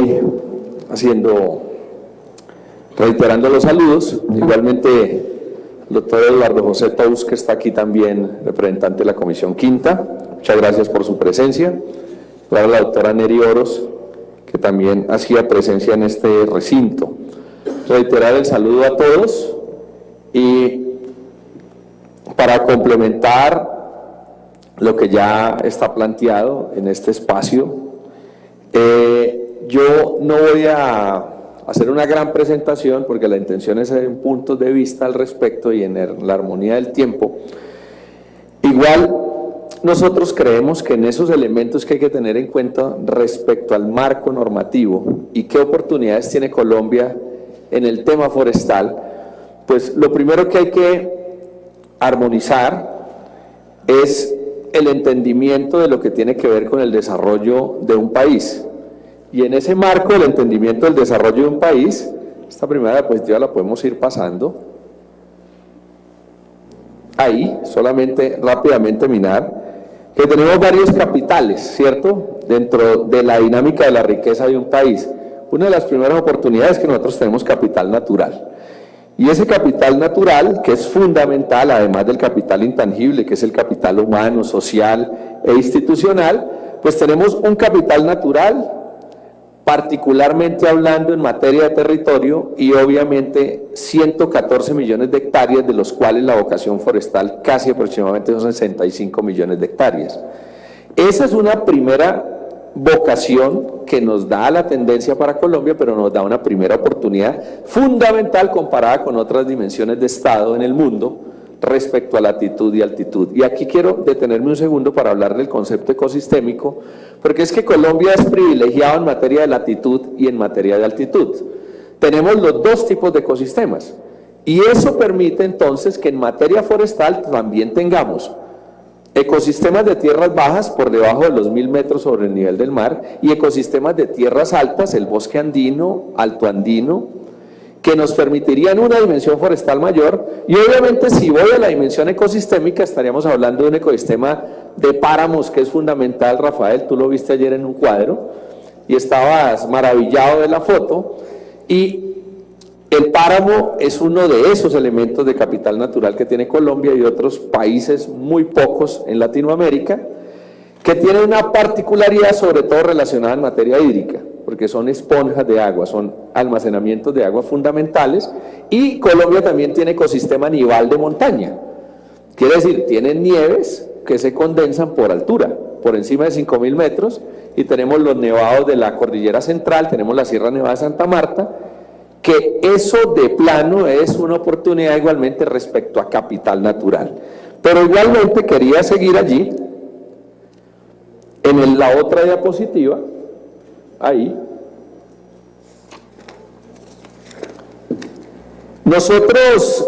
voy reiterando los saludos. Igualmente, el doctor Eduardo José Tous, que está aquí también, representante de la Comisión Quinta, muchas gracias por su presencia. Para la doctora Neri Oros, que también hacía presencia en este recinto. Reiterar el saludo a todos y para complementar lo que ya está planteado en este espacio, yo no voy a hacer una gran presentación porque la intención es en puntos de vista al respecto y en la armonía del tiempo. Igual nosotros creemos que en esos elementos que hay que tener en cuenta respecto al marco normativo y qué oportunidades tiene Colombia en el tema forestal, pues lo primero que hay que armonizar es el entendimiento de lo que tiene que ver con el desarrollo de un país. Y en ese marco del entendimiento del desarrollo de un país, esta primera diapositiva la podemos ir pasando. Ahí, solamente rápidamente mirar, que tenemos varios capitales, ¿cierto?, dentro de la dinámica de la riqueza de un país. Una de las primeras oportunidades es que nosotros tenemos capital natural. Y ese capital natural, que es fundamental, además del capital intangible, que es el capital humano, social e institucional, pues tenemos un capital natural, particularmente hablando en materia de territorio, y obviamente 114 millones de hectáreas, de los cuales la vocación forestal casi aproximadamente son 65 millones de hectáreas. Esa es una primera vocación que nos da la tendencia para Colombia, pero nos da una primera oportunidad fundamental comparada con otras dimensiones de Estado en el mundo respecto a latitud y altitud. Y aquí quiero detenerme un segundo para hablar del concepto ecosistémico, porque es que Colombia es privilegiado en materia de latitud y en materia de altitud. Tenemos los dos tipos de ecosistemas, y eso permite entonces que en materia forestal también tengamos ecosistemas de tierras bajas por debajo de los 1000 metros sobre el nivel del mar, y ecosistemas de tierras altas, el bosque andino, alto andino, que nos permitirían una dimensión forestal mayor. Y obviamente, si voy a la dimensión ecosistémica, estaríamos hablando de un ecosistema de páramos que es fundamental. Rafael, tú lo viste ayer en un cuadro y estabas maravillado de la foto, y el páramo es uno de esos elementos de capital natural que tiene Colombia y otros países, muy pocos en Latinoamérica, que tienen una particularidad sobre todo relacionada en materia hídrica, porque son esponjas de agua, son almacenamientos de agua fundamentales. Y Colombia también tiene ecosistema nival de montaña, quiere decir, tienen nieves que se condensan por altura, por encima de 5000 metros, y tenemos los nevados de la cordillera central, tenemos la Sierra Nevada de Santa Marta, que eso de plano es una oportunidad igualmente respecto a capital natural. Pero igualmente quería seguir allí, en la otra diapositiva, ahí. Nosotros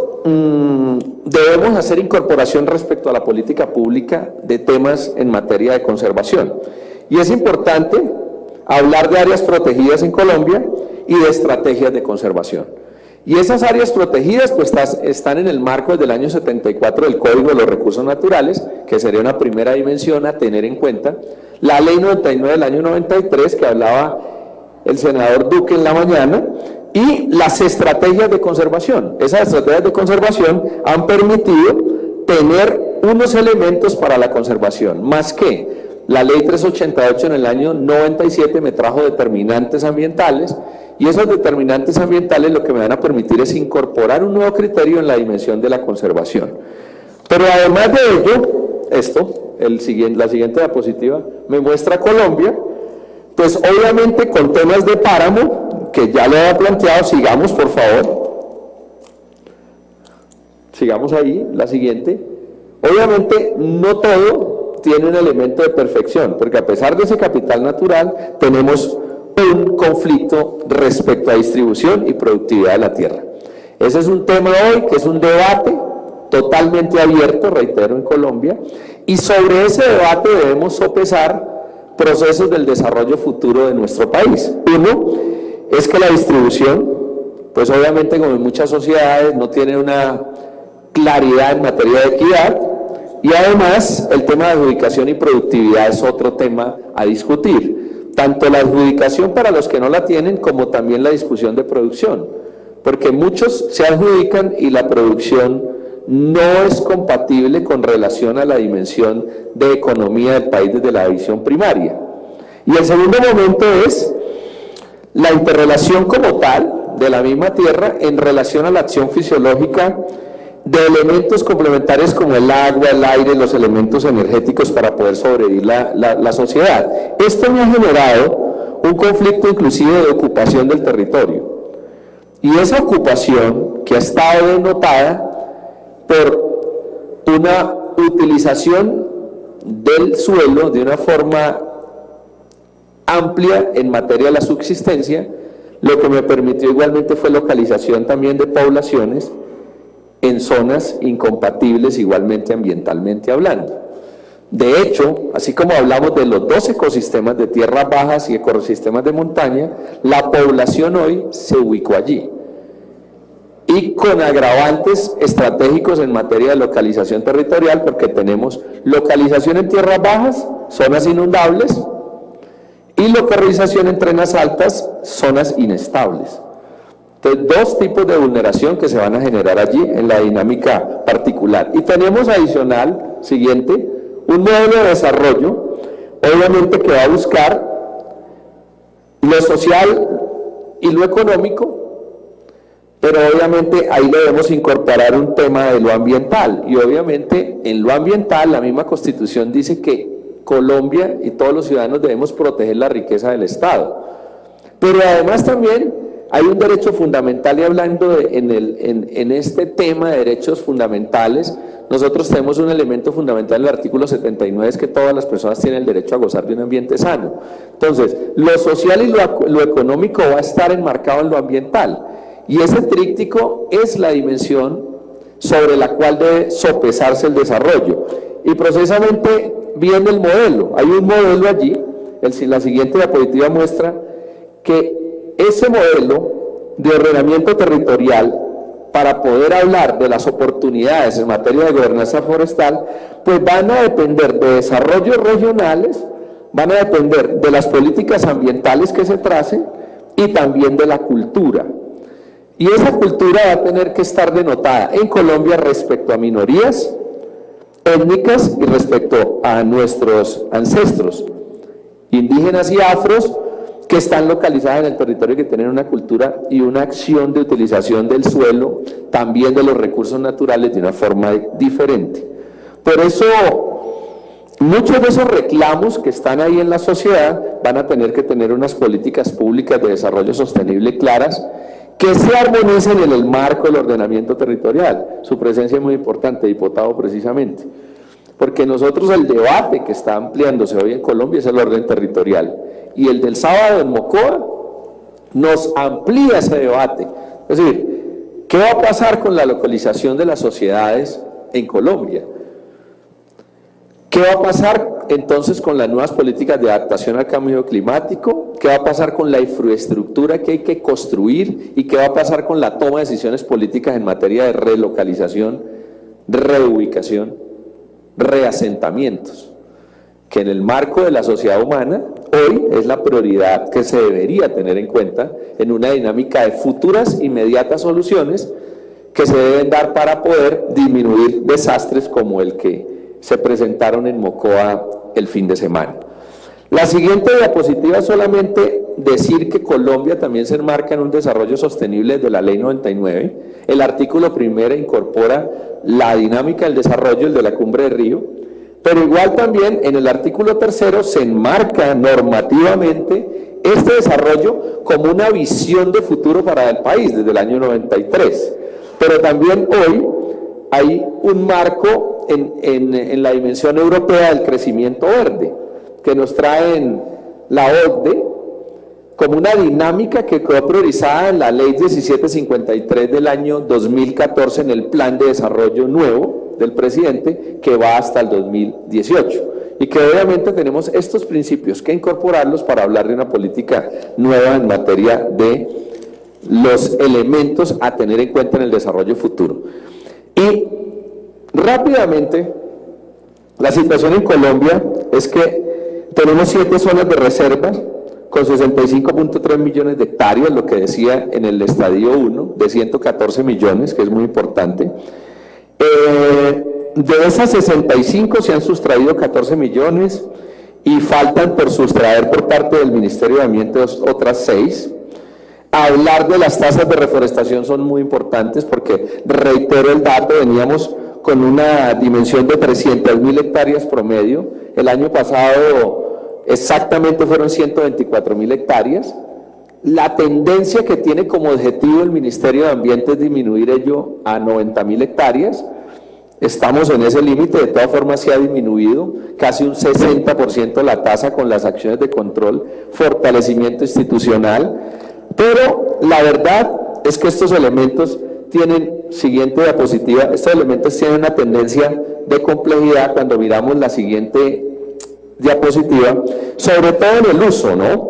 debemos hacer incorporación respecto a la política pública de temas en materia de conservación. Y es importante hablar de áreas protegidas en Colombia y de estrategias de conservación. Y esas áreas protegidas pues están en el marco del año 74 del Código de los Recursos Naturales, que sería una primera dimensión a tener en cuenta. La Ley 99 del año 93, que hablaba el senador Duque en la mañana, y las estrategias de conservación. Esas estrategias de conservación han permitido tener unos elementos para la conservación, más que la Ley 388 en el año 97 me trajo determinantes ambientales, y esos determinantes ambientales lo que me van a permitir es incorporar un nuevo criterio en la dimensión de la conservación. Pero además de ello, la siguiente diapositiva me muestra Colombia, pues obviamente con temas de páramo, que ya lo había planteado. Sigamos, por favor. Sigamos ahí, la siguiente. Obviamente no todo tiene un elemento de perfección, porque a pesar de ese capital natural, tenemos un conflicto respecto a distribución y productividad de la tierra. Ese es un tema hoy que es un debate totalmente abierto, reitero, en Colombia, y sobre ese debate debemos sopesar procesos del desarrollo futuro de nuestro país. Uno es que la distribución, pues obviamente como en muchas sociedades, no tiene una claridad en materia de equidad, y además el tema de adjudicación y productividad es otro tema a discutir. tanto la adjudicación para los que no la tienen como también la discusión de producción, porque muchos se adjudican y la producción no es compatible con relación a la dimensión de economía del país desde la visión primaria. Y el segundo momento es la interrelación como tal de la misma tierra en relación a la acción fisiológica de elementos complementarios como el agua, el aire, los elementos energéticos para poder sobrevivir la sociedad. Esto me ha generado un conflicto inclusive de ocupación del territorio. Y esa ocupación que ha estado denotada por una utilización del suelo de una forma amplia en materia de la subsistencia, lo que me permitió igualmente fue localización también de poblaciones en zonas incompatibles igualmente ambientalmente hablando. De hecho, así como hablamos de los dos ecosistemas de tierras bajas y ecosistemas de montaña, la población hoy se ubicó allí. Y con agravantes estratégicos en materia de localización territorial, porque tenemos localización en tierras bajas, zonas inundables, y localización en trenas altas, zonas inestables. Entonces, dos tipos de vulneración que se van a generar allí en la dinámica particular. Y tenemos adicional, siguiente, un modelo de desarrollo, obviamente que va a buscar lo social y lo económico, pero obviamente ahí debemos incorporar un tema de lo ambiental, y obviamente en lo ambiental la misma Constitución dice que Colombia y todos los ciudadanos debemos proteger la riqueza del Estado, pero además también hay un derecho fundamental, y hablando en este tema de derechos fundamentales, nosotros tenemos un elemento fundamental en el artículo 79, es que todas las personas tienen el derecho a gozar de un ambiente sano. Entonces, lo social y lo económico va a estar enmarcado en lo ambiental, y ese tríptico es la dimensión sobre la cual debe sopesarse el desarrollo. Y precisamente viene el modelo, hay un modelo allí, la siguiente diapositiva muestra que ese modelo de ordenamiento territorial, para poder hablar de las oportunidades en materia de gobernanza forestal, pues van a depender de desarrollos regionales, van a depender de las políticas ambientales que se tracen y también de la cultura. Y esa cultura va a tener que estar denotada en Colombia respecto a minorías étnicas y respecto a nuestros ancestros indígenas y afros que están localizadas en el territorio, que tienen una cultura y una acción de utilización del suelo, también de los recursos naturales, de una forma diferente. Por eso, muchos de esos reclamos que están ahí en la sociedad van a tener que tener unas políticas públicas de desarrollo sostenible claras, que se armonicen en el marco del ordenamiento territorial. Su presencia es muy importante, diputado, precisamente, porque nosotros el debate que está ampliándose hoy en Colombia es el orden territorial, y el del sábado en Mocoa nos amplía ese debate. Es decir, ¿qué va a pasar con la localización de las sociedades en Colombia? ¿Qué va a pasar entonces con las nuevas políticas de adaptación al cambio climático? ¿Qué va a pasar con la infraestructura que hay que construir? ¿Y qué va a pasar con la toma de decisiones políticas en materia de relocalización, reubicación, reasentamientos? Que en el marco de la sociedad humana, hoy es la prioridad que se debería tener en cuenta en una dinámica de futuras inmediatas soluciones que se deben dar para poder disminuir desastres como el que se presentaron en Mocoa el fin de semana. La siguiente diapositiva es solamente decir que Colombia también se enmarca en un desarrollo sostenible de la Ley 99. El artículo primero incorpora la dinámica del desarrollo, el de la Cumbre de Río, pero igual también en el artículo tercero se enmarca normativamente este desarrollo como una visión de futuro para el país desde el año 93. Pero también hoy hay un marco en la dimensión europea del crecimiento verde, que nos traen la OCDE como una dinámica que quedó priorizada en la Ley 1753 del año 2014 en el Plan de Desarrollo Nuevo del presidente, que va hasta el 2018, y que obviamente tenemos estos principios que incorporarlos para hablar de una política nueva en materia de los elementos a tener en cuenta en el desarrollo futuro. Y rápidamente, la situación en Colombia es que tenemos 7 zonas de reservas, con 65.3 millones de hectáreas, lo que decía en el estadio 1, de 114 millones, que es muy importante. De esas 65 se han sustraído 14 millones y faltan por sustraer por parte del Ministerio de Ambiente otras 6. Hablar de las tasas de reforestación son muy importantes porque, reitero el dato, veníamos con una dimensión de 300.000 hectáreas promedio. El año pasado exactamente fueron 124.000 hectáreas. La tendencia que tiene como objetivo el Ministerio de Ambiente es disminuir ello a 90.000 hectáreas. Estamos en ese límite, de todas formas se ha disminuido casi un 60% la tasa con las acciones de control, fortalecimiento institucional, pero la verdad es que estos elementos tienen, siguiente diapositiva, estos elementos tienen una tendencia de complejidad cuando miramos la siguiente diapositiva, sobre todo en el uso, ¿no?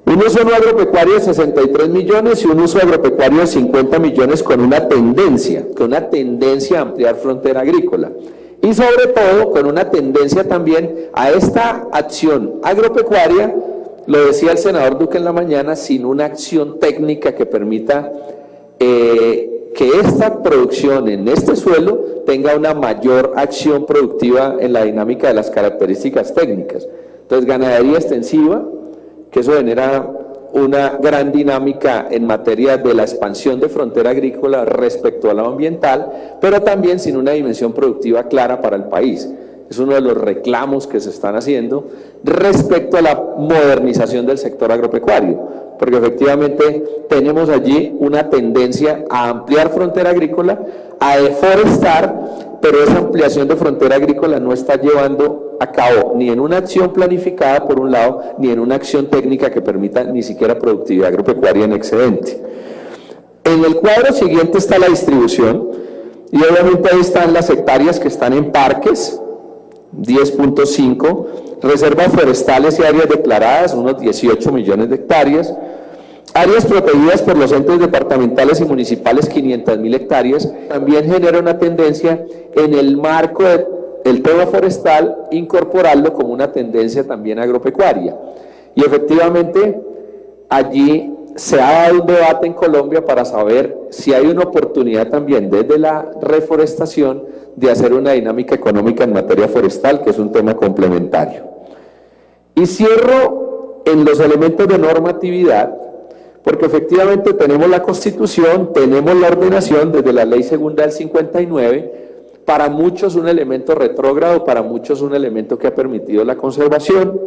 Un uso no agropecuario de 63 millones y un uso agropecuario de 50 millones con una tendencia a ampliar frontera agrícola. Y sobre todo con una tendencia también a esta acción agropecuaria, lo decía el senador Duque en la mañana, sin una acción técnica que permita que esta producción en este suelo tenga una mayor acción productiva en la dinámica de las características técnicas. Entonces, ganadería extensiva, que eso genera una gran dinámica en materia de la expansión de frontera agrícola respecto a lo ambiental, pero también sin una dimensión productiva clara para el país. Es uno de los reclamos que se están haciendo respecto a la modernización del sector agropecuario, porque efectivamente tenemos allí una tendencia a ampliar frontera agrícola, a deforestar, pero esa ampliación de frontera agrícola no está llevando a cabo ni en una acción planificada por un lado, ni en una acción técnica que permita ni siquiera productividad agropecuaria en excedente. En el cuadro siguiente está la distribución, y obviamente ahí están las hectáreas que están en parques, 10.5, reservas forestales y áreas declaradas, unos 18 millones de hectáreas, áreas protegidas por los entes departamentales y municipales, 500.000 hectáreas. También genera una tendencia en el marco del tema forestal, incorporarlo como una tendencia también agropecuaria. Y efectivamente, allí se ha dado un debate en Colombia para saber si hay una oportunidad también desde la reforestación de hacer una dinámica económica en materia forestal, que es un tema complementario. Y cierro en los elementos de normatividad, porque efectivamente tenemos la Constitución, tenemos la ordenación desde la Ley Segunda del 59, para muchos un elemento retrógrado, para muchos un elemento que ha permitido la conservación.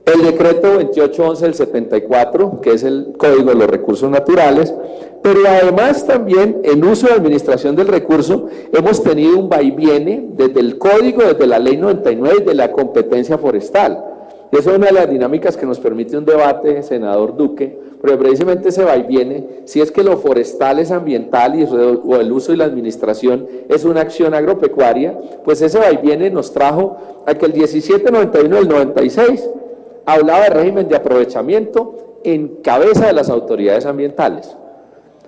El decreto 2811 del 74, que es el Código de los Recursos Naturales, pero además también en uso de administración del recurso hemos tenido un vaiviene desde el Código, desde la Ley 99 y de la competencia forestal. Y eso es una de las dinámicas que nos permite un debate, senador Duque, porque precisamente ese vaiviene, si es que lo forestal es ambiental o el uso y la administración es una acción agropecuaria, pues ese vaiviene nos trajo a que el 1791 del 96 hablaba de régimen de aprovechamiento en cabeza de las autoridades ambientales.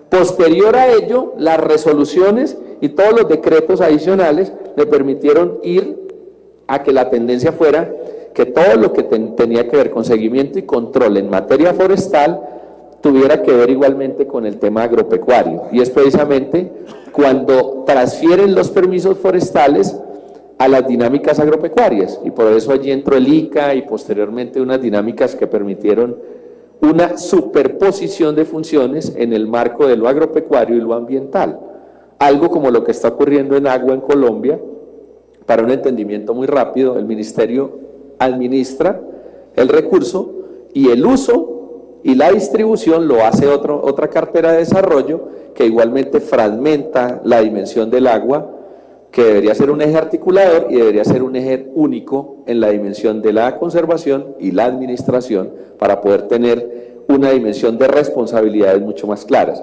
Posterior a ello, las resoluciones y todos los decretos adicionales le permitieron ir a que la tendencia fuera que todo lo que tenía que ver con seguimiento y control en materia forestal tuviera que ver igualmente con el tema agropecuario. Y es precisamente cuando transfieren los permisos forestales a las dinámicas agropecuarias, y por eso allí entró el ICA y posteriormente unas dinámicas que permitieron una superposición de funciones en el marco de lo agropecuario y lo ambiental, algo como lo que está ocurriendo en agua en Colombia. Para un entendimiento muy rápido, el Ministerio administra el recurso y el uso y la distribución lo hace otra cartera de desarrollo que igualmente fragmenta la dimensión del agua, que debería ser un eje articulador y debería ser un eje único en la dimensión de la conservación y la administración para poder tener una dimensión de responsabilidades mucho más claras.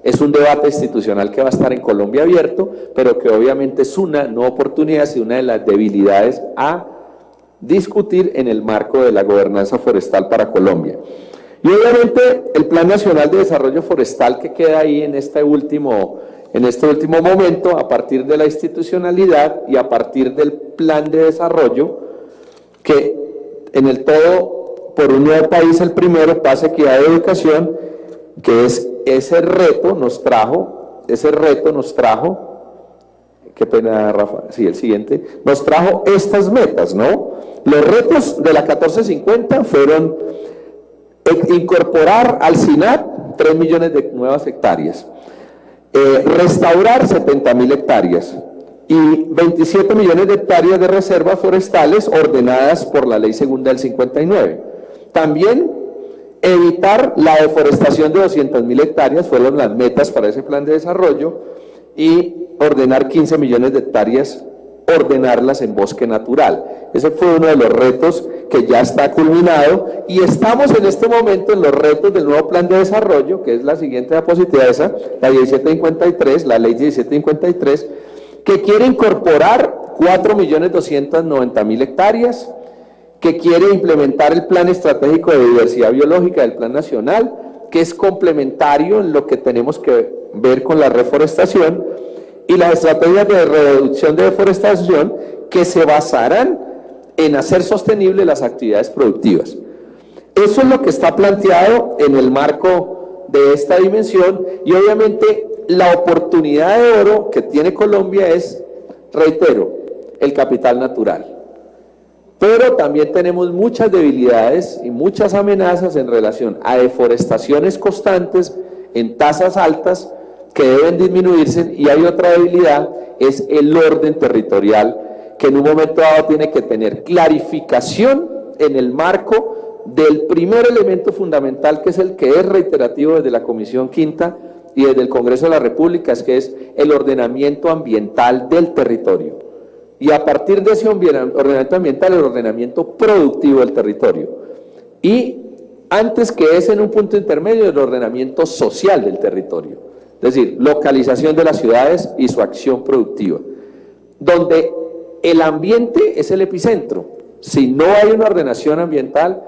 Es un debate institucional que va a estar en Colombia abierto, pero que obviamente es una no oportunidad, sino una de las debilidades a discutir en el marco de la gobernanza forestal para Colombia. Y obviamente el Plan Nacional de Desarrollo Forestal que queda ahí en este último momento, a partir de la institucionalidad y a partir del plan de desarrollo, que en el todo por un nuevo país, el primero, paz, equidad y educación, que es ese reto nos trajo, qué pena, Rafa, sí, el siguiente, nos trajo estas metas, ¿no? Los retos de la 1450 fueron incorporar al SINAP 3 millones de nuevas hectáreas, restaurar 70.000 hectáreas y 27 millones de hectáreas de reservas forestales ordenadas por la Ley Segunda del 59. También evitar la deforestación de 200.000 hectáreas fueron las metas para ese plan de desarrollo, y ordenar 15 millones de hectáreas, ordenarlas en bosque natural. Ese fue uno de los retos que ya está culminado, y estamos en este momento en los retos del nuevo plan de desarrollo, que es la siguiente diapositiva, esa, la 1753, la ley 1753, que quiere incorporar 4.290.000 hectáreas, que quiere implementar el plan estratégico de diversidad biológica del plan nacional, que es complementario en lo que tenemos que ver con la reforestación, y las estrategias de reducción de deforestación que se basarán en hacer sostenibles las actividades productivas. Eso es lo que está planteado en el marco de esta dimensión, y obviamente la oportunidad de oro que tiene Colombia es, reitero, el capital natural. Pero también tenemos muchas debilidades y muchas amenazas en relación a deforestaciones constantes en tasas altas que deben disminuirse, y hay otra debilidad, es el orden territorial, que en un momento dado tiene que tener clarificación en el marco del primer elemento fundamental, que es el que es reiterativo desde la Comisión Quinta y desde el Congreso de la República, que es el ordenamiento ambiental del territorio. Y a partir de ese ordenamiento ambiental, el ordenamiento productivo del territorio. Y antes que ese, en un punto intermedio, el ordenamiento social del territorio. Es decir, localización de las ciudades y su acción productiva. Donde el ambiente es el epicentro. Si no hay una ordenación ambiental,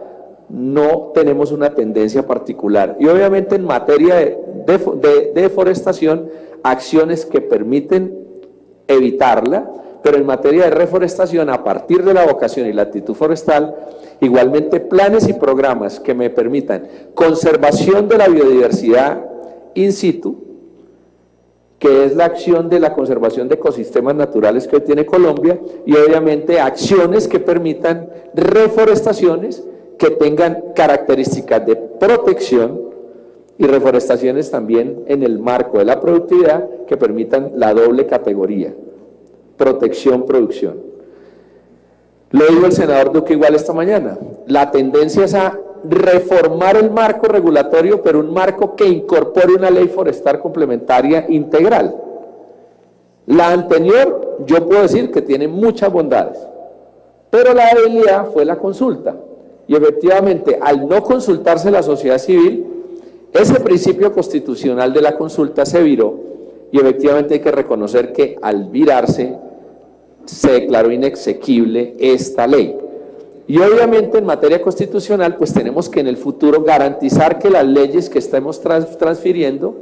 no tenemos una tendencia particular. Y obviamente en materia de deforestación, acciones que permiten evitarla, pero en materia de reforestación, a partir de la vocación y la actitud forestal, igualmente planes y programas que me permitan conservación de la biodiversidad in situ, que es la acción de la conservación de ecosistemas naturales que hoy tiene Colombia, y obviamente acciones que permitan reforestaciones que tengan características de protección, y reforestaciones también en el marco de la productividad que permitan la doble categoría, protección, producción. Lo dijo el senador Duque igual esta mañana, la tendencia es a reformar el marco regulatorio, pero un marco que incorpore una ley forestal complementaria integral. La anterior, yo puedo decir que tiene muchas bondades, pero la debilidad fue la consulta, y efectivamente, al no consultarse la sociedad civil, ese principio constitucional de la consulta se viró, y efectivamente hay que reconocer que al virarse, se declaró inexequible esta ley. Y obviamente en materia constitucional, pues tenemos que en el futuro garantizar que las leyes que estemos transfiriendo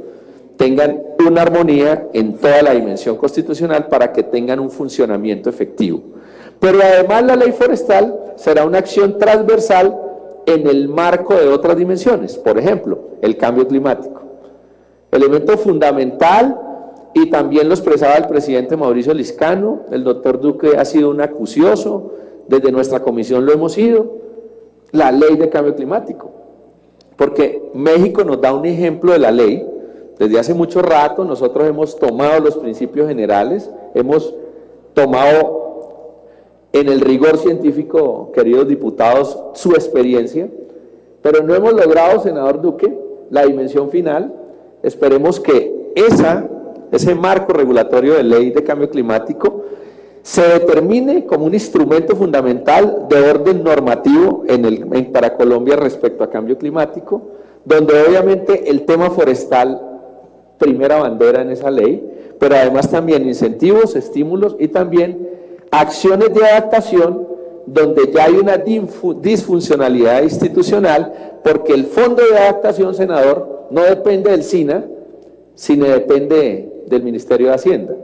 tengan una armonía en toda la dimensión constitucional para que tengan un funcionamiento efectivo. Pero además la ley forestal será una acción transversal en el marco de otras dimensiones, por ejemplo, el cambio climático. Elemento fundamental, y también lo expresaba el presidente Mauricio Liscano, el doctor Duque ha sido un acucioso, desde nuestra comisión lo hemos sido, la ley de cambio climático, porque México nos da un ejemplo de la ley. Desde hace mucho rato nosotros hemos tomado los principios generales, hemos tomado en el rigor científico, queridos diputados, su experiencia, pero no hemos logrado, senador Duque, la dimensión final. Esperemos que ese marco regulatorio de ley de cambio climático se determine como un instrumento fundamental de orden normativo para Colombia respecto a cambio climático, donde obviamente el tema forestal, primera bandera en esa ley, pero además también incentivos, estímulos y también acciones de adaptación, donde ya hay una disfuncionalidad institucional, porque el fondo de adaptación, senador, no depende del SINA, sino depende del Ministerio de Hacienda.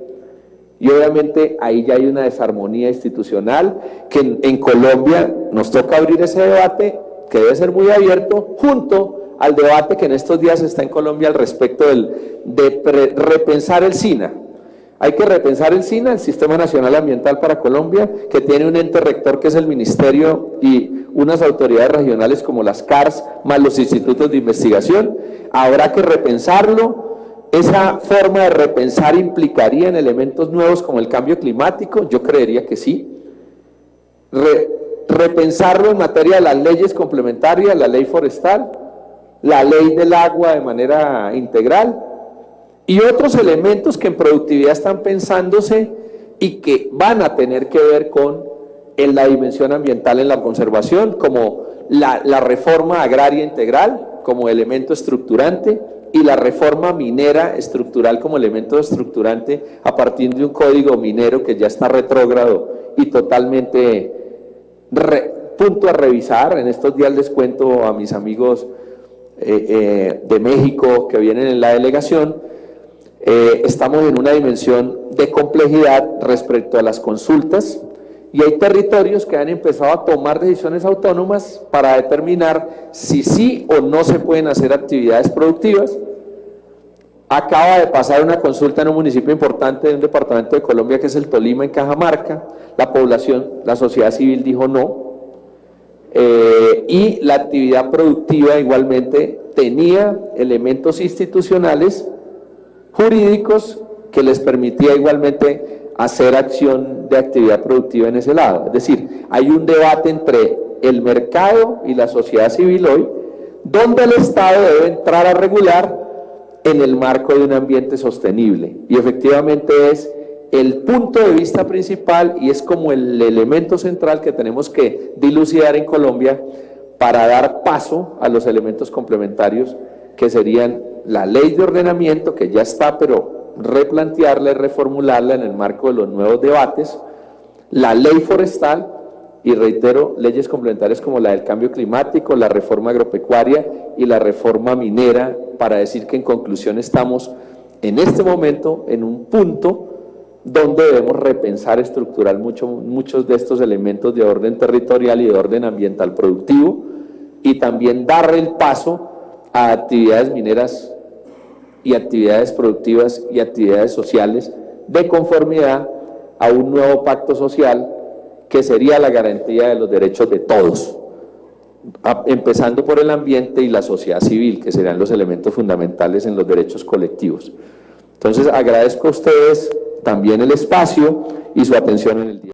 Y obviamente ahí ya hay una desarmonía institucional que en Colombia nos toca abrir ese debate que debe ser muy abierto, junto al debate que en estos días está en Colombia al respecto de repensar el SINA. Hay que repensar el SINA, el Sistema Nacional Ambiental para Colombia, que tiene un ente rector que es el Ministerio y unas autoridades regionales como las CARS, más los institutos de investigación. Habrá que repensarlo. ¿Esa forma de repensar implicaría en elementos nuevos como el cambio climático? Yo creería que sí. Repensarlo en materia de las leyes complementarias, la ley forestal, la ley del agua de manera integral, y otros elementos que en productividad están pensándose y que van a tener que ver con la dimensión ambiental en la conservación, como la reforma agraria integral como elemento estructurante y la reforma minera estructural como elemento estructurante a partir de un código minero que ya está retrógrado y totalmente punto a revisar. En estos días les cuento a mis amigos de México que vienen en la delegación. Estamos en una dimensión de complejidad respecto a las consultas y hay territorios que han empezado a tomar decisiones autónomas para determinar si sí o no se pueden hacer actividades productivas. Acaba de pasar una consulta en un municipio importante de un departamento de Colombia que es el Tolima, en Cajamarca. La población, la sociedad civil dijo no, y la actividad productiva igualmente tenía elementos institucionales jurídicos que les permitía igualmente hacer acción de actividad productiva en ese lado. Es decir, hay un debate entre el mercado y la sociedad civil hoy, donde el Estado debe entrar a regular en el marco de un ambiente sostenible. Y efectivamente es el punto de vista principal y es como el elemento central que tenemos que dilucidar en Colombia para dar paso a los elementos complementarios que serían la ley de ordenamiento, que ya está, pero replantearla y reformularla en el marco de los nuevos debates, la ley forestal y, reitero, leyes complementarias como la del cambio climático, la reforma agropecuaria y la reforma minera, para decir que en conclusión estamos en este momento en un punto donde debemos repensar estructural muchos de estos elementos de orden territorial y de orden ambiental productivo, y también dar el paso a actividades mineras y actividades productivas y actividades sociales de conformidad a un nuevo pacto social que sería la garantía de los derechos de todos, empezando por el ambiente y la sociedad civil, que serían los elementos fundamentales en los derechos colectivos. Entonces agradezco a ustedes también el espacio y su atención en el día.